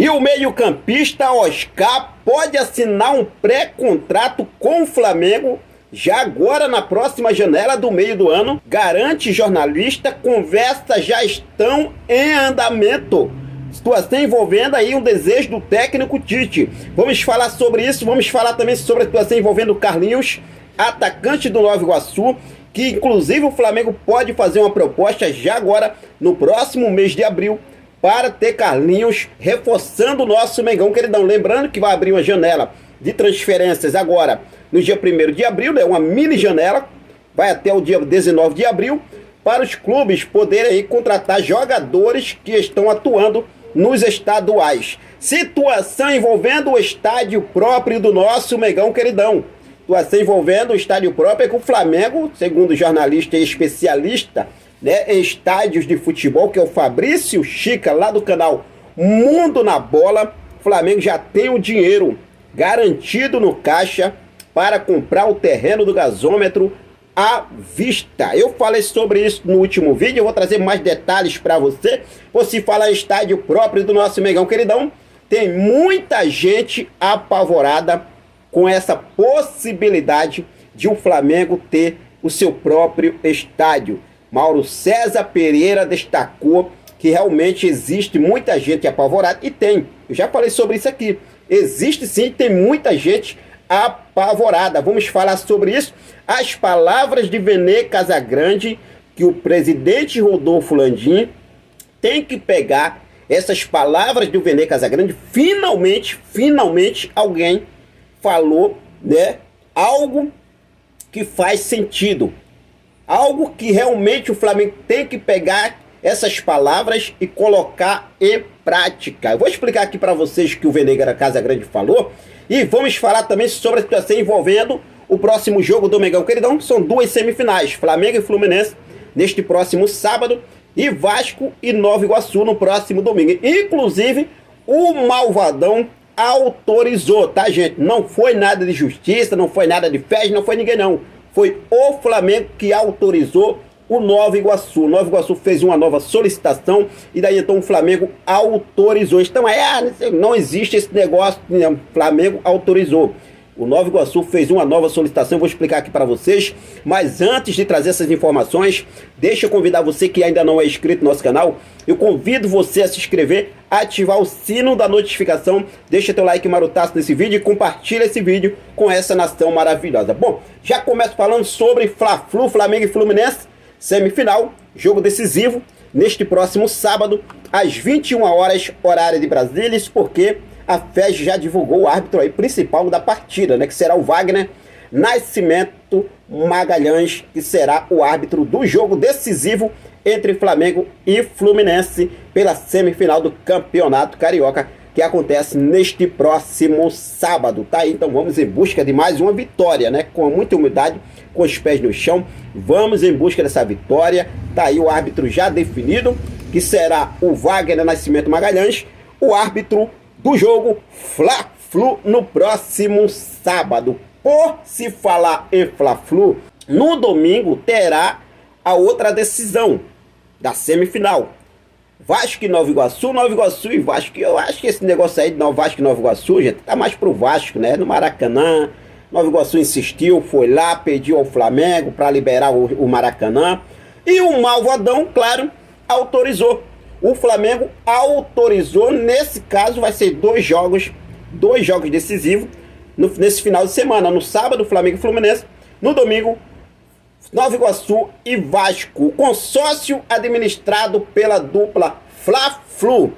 E o meio-campista Oscar pode assinar um pré-contrato com o Flamengo já agora na próxima janela do meio do ano. Garante jornalista, conversas já estão em andamento. Situação envolvendo aí um desejo do técnico Tite. Vamos falar sobre isso, vamos falar também sobre a situação envolvendo o Carlinhos, atacante do Nova Iguaçu, que inclusive o Flamengo pode fazer uma proposta já agora no próximo mês de abril para ter Carlinhos reforçando o nosso Mengão queridão. Lembrando que vai abrir uma janela de transferências agora no dia 1º de abril, né? Uma mini janela, vai até o dia 19 de abril, para os clubes poderem aí contratar jogadores que estão atuando nos estaduais. Situação envolvendo o estádio próprio do nosso Mengão queridão. Situação envolvendo o estádio próprio é que o Flamengo, segundo o jornalista e especialista, né, em estádios de futebol, que é o Fabrício Chica, lá do canal Mundo na Bola, o Flamengo já tem o dinheiro garantido no caixa para comprar o terreno do gasômetro à vista. Eu falei sobre isso no último vídeo, eu vou trazer mais detalhes para você. Por se falar em estádio próprio do nosso Mengão queridão, tem muita gente apavorada com essa possibilidade de o Flamengo ter o seu próprio estádio. Mauro César Pereira destacou que realmente existe muita gente apavorada, e tem, eu já falei sobre isso aqui, existe sim, tem muita gente apavorada. Vamos falar sobre isso. As palavras de Vene Casagrande, que o presidente Rodolfo Landim tem que pegar essas palavras do Vene Casagrande. Finalmente alguém falou, né, algo que faz sentido, algo que realmente o Flamengo tem que pegar essas palavras e colocar em prática. Eu vou explicar aqui para vocês o que o Vene Casagrande falou, e vamos falar também sobre a situação envolvendo o próximo jogo do Mengão queridão. São duas semifinais, Flamengo e Fluminense neste próximo sábado, e Vasco e Nova Iguaçu no próximo domingo. Inclusive o Malvadão autorizou, tá, gente? Não foi nada de justiça, não foi nada de festa, não foi ninguém não. Foi o Flamengo que autorizou o Nova Iguaçu. O Nova Iguaçu fez uma nova solicitação e daí então o Flamengo autorizou. Então não existe esse negócio, né? O Flamengo autorizou. O Nova Iguaçu fez uma nova solicitação, eu vou explicar aqui para vocês. Mas antes de trazer essas informações, deixa eu convidar você que ainda não é inscrito no nosso canal. Eu convido você a se inscrever, ativar o sino da notificação, deixa teu like marutaço nesse vídeo e compartilha esse vídeo com essa nação maravilhosa. Bom, já começo falando sobre Fla-Flu, Flamengo e Fluminense, semifinal, jogo decisivo, neste próximo sábado, às 21 horas, horário de Brasília, isso porque a FES já divulgou o árbitro aí principal da partida, né, que será o Wagner Nascimento Magalhães, que será o árbitro do jogo decisivo entre Flamengo e Fluminense pela semifinal do Campeonato Carioca, que acontece neste próximo sábado, tá? Então vamos em busca de mais uma vitória, né? Com muita humildade, com os pés no chão, vamos em busca dessa vitória. Tá aí o árbitro já definido, que será o Wagner Nascimento Magalhães, o árbitro do jogo Fla-Flu no próximo sábado. Por se falar em Fla-Flu, no domingo terá a outra decisão da semifinal. Vasco e Nova Iguaçu e Vasco. Eu acho que esse negócio aí de Vasco e Nova Iguaçu, gente, tá mais pro Vasco, né? No Maracanã, Nova Iguaçu insistiu, foi lá, pediu ao Flamengo para liberar o Maracanã. E o Malvadão, claro, autorizou. O Flamengo autorizou, nesse caso vai ser dois jogos decisivos nesse final de semana. No sábado, Flamengo e Fluminense. No domingo, Nova Iguaçu e Vasco. O consórcio administrado pela dupla Fla-Flu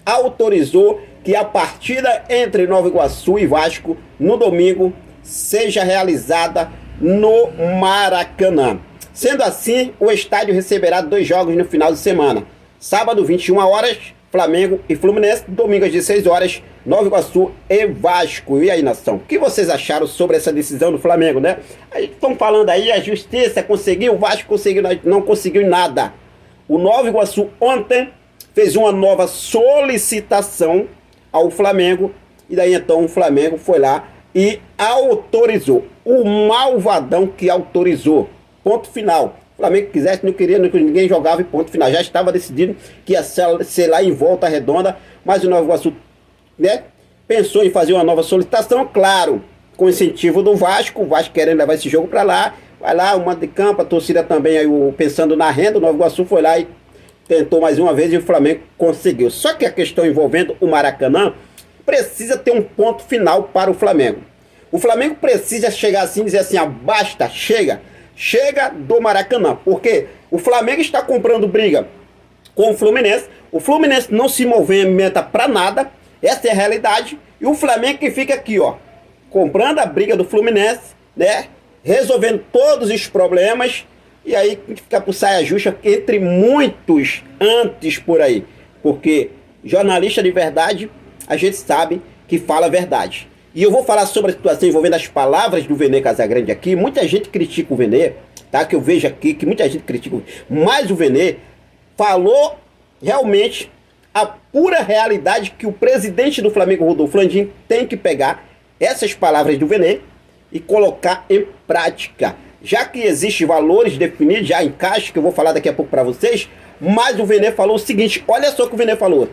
autorizou que a partida entre Nova Iguaçu e Vasco no domingo seja realizada no Maracanã. Sendo assim, o estádio receberá dois jogos no final de semana. Sábado, 21 horas, Flamengo e Fluminense. Domingo, às 16 horas, Nova Iguaçu e Vasco. E aí, nação? O que vocês acharam sobre essa decisão do Flamengo, né? Estão falando aí, a justiça conseguiu, o Vasco conseguiu, não conseguiu nada. O Nova Iguaçu ontem fez uma nova solicitação ao Flamengo. E daí, então, o Flamengo foi lá e autorizou. O Malvadão que autorizou. Ponto final. O Flamengo quisesse, não queria, ninguém jogava e ponto final. Já estava decidido que ia ser lá em Volta Redonda, mas o Nova Iguaçu né, pensou em fazer uma nova solicitação, claro, com incentivo do Vasco, o Vasco querendo levar esse jogo para lá, vai lá, o mando de campo, a torcida também, aí, pensando na renda, o Nova Iguaçu foi lá e tentou mais uma vez e o Flamengo conseguiu. Só que a questão envolvendo o Maracanã precisa ter um ponto final para o Flamengo. O Flamengo precisa chegar assim e dizer assim, basta, chega do Maracanã, porque o Flamengo está comprando briga com o Fluminense não se movimenta para nada, essa é a realidade, e o Flamengo que fica aqui, comprando a briga do Fluminense, né, resolvendo todos os problemas, e aí fica por saia justa entre muitos antes por aí, porque jornalista de verdade, a gente sabe que fala a verdade. E eu vou falar sobre a situação envolvendo as palavras do Vene Casagrande aqui. Muita gente critica o Vene, tá? Que eu vejo aqui que muita gente critica, mas o Vene falou realmente a pura realidade que o presidente do Flamengo, Rodolfo Landim, tem que pegar essas palavras do Vene e colocar em prática. Já que existem valores definidos, já em caixa, que eu vou falar daqui a pouco para vocês, mas o Vene falou o seguinte, olha só o que o Vene falou.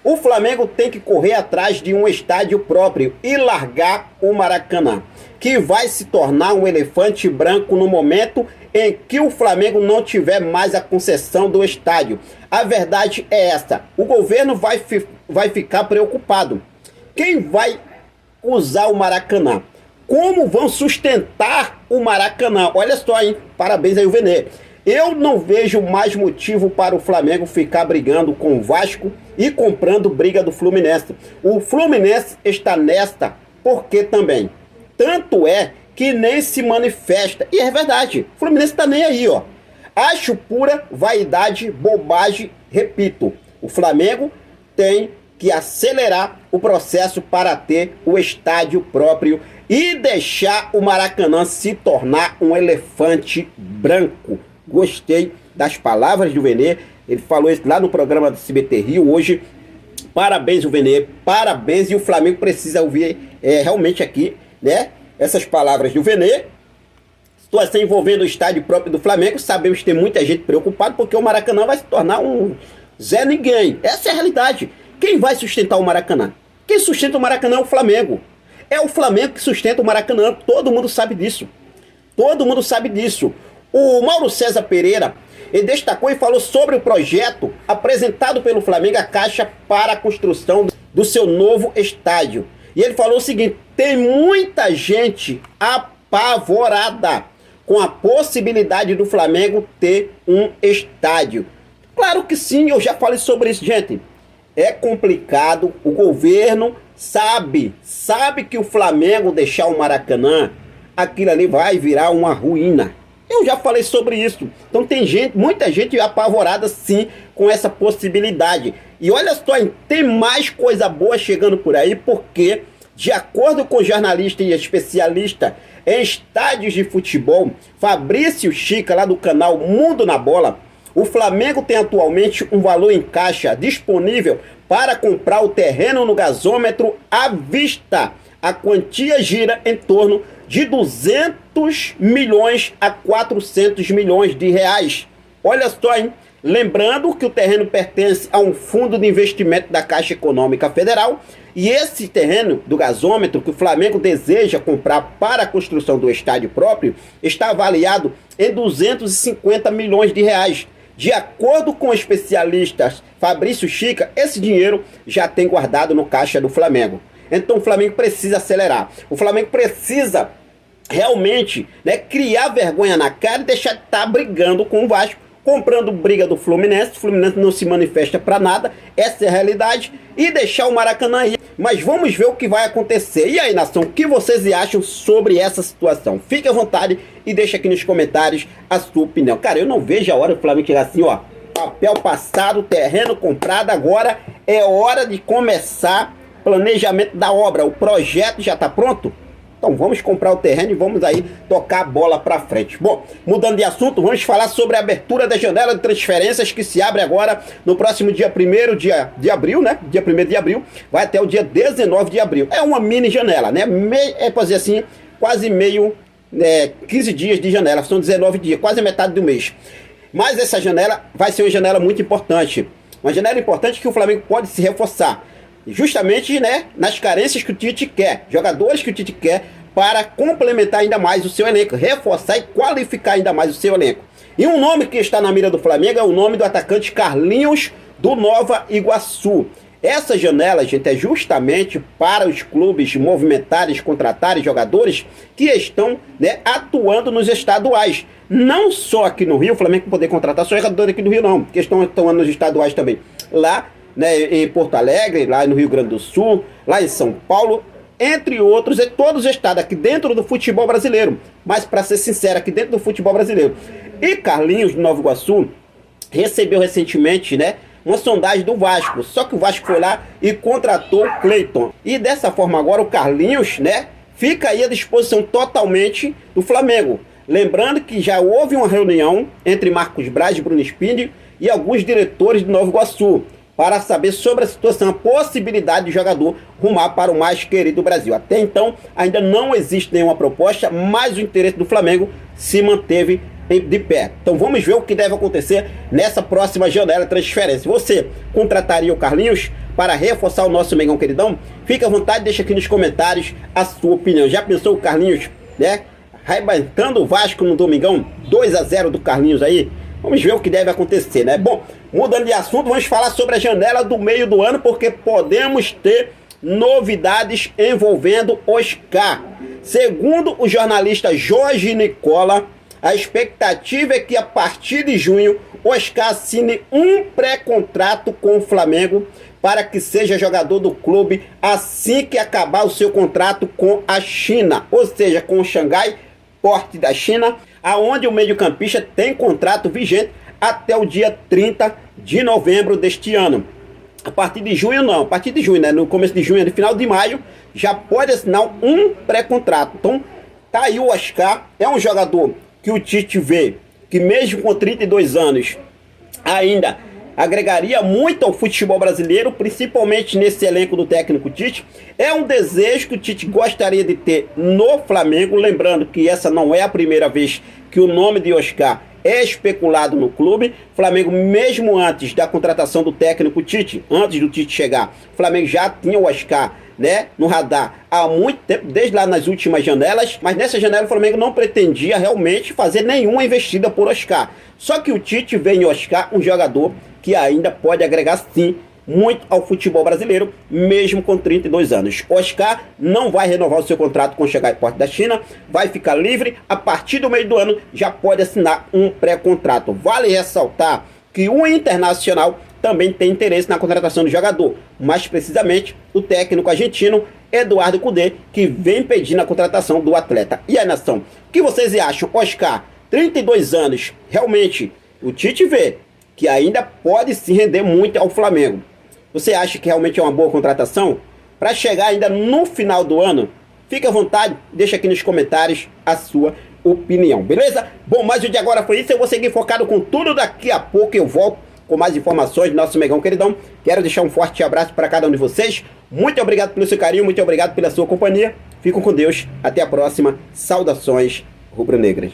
O Flamengo tem que correr atrás de um estádio próprio e largar o Maracanã, que vai se tornar um elefante branco no momento em que o Flamengo não tiver mais a concessão do estádio. A verdade é essa, o governo vai ficar preocupado. Quem vai usar o Maracanã? Como vão sustentar o Maracanã? Olha só, hein? Parabéns aí o Vene. Eu não vejo mais motivo para o Flamengo ficar brigando com o Vasco e comprando briga do Fluminense. O Fluminense está nesta porque também. Tanto é que nem se manifesta. E é verdade, o Fluminense está nem aí, Acho pura vaidade, bobagem, repito. O Flamengo tem que acelerar o processo para ter o estádio próprio e deixar o Maracanã se tornar um elefante branco. Gostei das palavras do Vene, ele falou isso lá no programa do CBT Rio hoje. Parabéns o Vene, parabéns, e o Flamengo precisa ouvir realmente aqui, né, essas palavras do Vene. Situação envolvendo o estádio próprio do Flamengo, sabemos que tem muita gente preocupada porque o Maracanã vai se tornar um Zé Ninguém. Essa é a realidade. Quem vai sustentar o Maracanã? Quem sustenta o Maracanã é o Flamengo. É o Flamengo que sustenta o Maracanã, todo mundo sabe disso. Todo mundo sabe disso. O Mauro César Pereira, ele destacou e falou sobre o projeto apresentado pelo Flamengo, a Caixa para a construção do seu novo estádio. E ele falou o seguinte, tem muita gente apavorada com a possibilidade do Flamengo ter um estádio. Claro que sim, eu já falei sobre isso, gente. É complicado, o governo sabe que o Flamengo deixar o Maracanã, aquilo ali vai virar uma ruína. Eu já falei sobre isso. Então tem muita gente apavorada sim com essa possibilidade. E olha só, tem mais coisa boa chegando por aí, porque de acordo com o jornalista e especialista em estádios de futebol, Fabrício Chica, lá do canal Mundo na Bola, o Flamengo tem atualmente um valor em caixa disponível para comprar o terreno no gasômetro à vista. A quantia gira em torno de 200 milhões a 400 milhões de reais. Olha só, hein? Lembrando que o terreno pertence a um fundo de investimento da Caixa Econômica Federal, e esse terreno do gasômetro que o Flamengo deseja comprar para a construção do estádio próprio está avaliado em 250 milhões de reais. De acordo com especialistas Fabrício Chica, esse dinheiro já tem guardado no caixa do Flamengo. Então o Flamengo precisa acelerar. O Flamengo precisa realmente, né, criar vergonha na cara e deixar de estar brigando com o Vasco, comprando briga do Fluminense. O Fluminense não se manifesta para nada, essa é a realidade, e deixar o Maracanã aí. Mas vamos ver o que vai acontecer. E aí, nação, o que vocês acham sobre essa situação? Fique à vontade e deixa aqui nos comentários a sua opinião. Cara, eu não vejo a hora do Flamengo chegar assim, papel passado, terreno comprado, agora é hora de começar planejamento da obra. O projeto já está pronto? Então vamos comprar o terreno e vamos aí tocar a bola para frente. Bom, mudando de assunto, vamos falar sobre a abertura da janela de transferências que se abre agora no próximo dia 1º de abril, né? Dia 1º de abril, vai até o dia 19 de abril. É uma mini janela, né? Pode dizer assim, quase 15 dias de janela, são 19 dias, quase metade do mês. Mas essa janela vai ser uma janela muito importante. Uma janela importante que o Flamengo pode se reforçar. justamente, né, nas carências que o Tite quer, jogadores que o Tite quer para complementar ainda mais o seu elenco, reforçar e qualificar ainda mais o seu elenco. E um nome que está na mira do Flamengo é o nome do atacante Carlinhos do Nova Iguaçu. Essa janela, gente, é justamente para os clubes movimentarem, contratarem jogadores que estão, né, atuando nos estaduais. Não só aqui no Rio, o Flamengo poder contratar só jogadores aqui do Rio não, porque estão atuando nos estaduais também. Lá, né, em Porto Alegre, lá no Rio Grande do Sul, lá em São Paulo, entre outros, todos os estados aqui dentro do futebol brasileiro. Mas para ser sincero, aqui dentro do futebol brasileiro. E Carlinhos do Nova Iguaçu recebeu recentemente, né, uma sondagem do Vasco, só que o Vasco foi lá e contratou o Cleiton. E dessa forma agora o Carlinhos, né, fica aí à disposição totalmente do Flamengo. Lembrando que já houve uma reunião entre Marcos Braz e Bruno Spindler e alguns diretores do Nova Iguaçu para saber sobre a situação, a possibilidade de jogador rumar para o mais querido Brasil. Até então ainda não existe nenhuma proposta, mas o interesse do Flamengo se manteve de pé. Então vamos ver o que deve acontecer nessa próxima janela de transferência. Você contrataria o Carlinhos para reforçar o nosso Mengão queridão? Fique à vontade, deixa aqui nos comentários a sua opinião. Já pensou o Carlinhos, né, arrebentando o Vasco no domingão? 2-0 do Carlinhos aí? Vamos ver o que deve acontecer, né? Bom, mudando de assunto, vamos falar sobre a janela do meio do ano, porque podemos ter novidades envolvendo Oscar. Segundo o jornalista Jorge Nicola, a expectativa é que a partir de junho, Oscar assine um pré-contrato com o Flamengo para que seja jogador do clube assim que acabar o seu contrato com a China, ou seja, com o Xangai Porte da China, aonde o meio-campista tem contrato vigente até o dia 30 de novembro deste ano. A partir de junho não, a partir de junho, né, no começo de junho, no final de maio, já pode assinar um pré-contrato. Então, tá aí o Oscar, é um jogador que o Tite vê que mesmo com 32 anos ainda agregaria muito ao futebol brasileiro, principalmente nesse elenco do técnico Tite. É um desejo que o Tite gostaria de ter no Flamengo, lembrando que essa não é a primeira vez que o nome de Oscar é especulado no clube. Flamengo, mesmo antes da contratação do técnico Tite, antes do Tite chegar, o Flamengo já tinha o Oscar, né, no radar há muito tempo, desde lá nas últimas janelas, mas nessa janela o Flamengo não pretendia realmente fazer nenhuma investida por Oscar. Só que o Tite vê em Oscar um jogador que ainda pode agregar sim muito ao futebol brasileiro, mesmo com 32 anos. Oscar não vai renovar o seu contrato com o Xangai Porte da China, vai ficar livre, a partir do meio do ano já pode assinar um pré-contrato. Vale ressaltar que o Internacional também tem interesse na contratação do jogador, mais precisamente o técnico argentino Eduardo Cudê, que vem pedindo a contratação do atleta. E aí, nação, o que vocês acham? Oscar, 32 anos, realmente o Tite vê que ainda pode se render muito ao Flamengo. Você acha que realmente é uma boa contratação? Para chegar ainda no final do ano, fique à vontade, deixa aqui nos comentários a sua opinião, beleza? Bom, mas o de agora foi isso, eu vou seguir focado com tudo, daqui a pouco eu volto com mais informações do nosso Mengão queridão. Quero deixar um forte abraço para cada um de vocês. Muito obrigado pelo seu carinho, muito obrigado pela sua companhia. Fiquem com Deus, até a próxima. Saudações rubro-negras.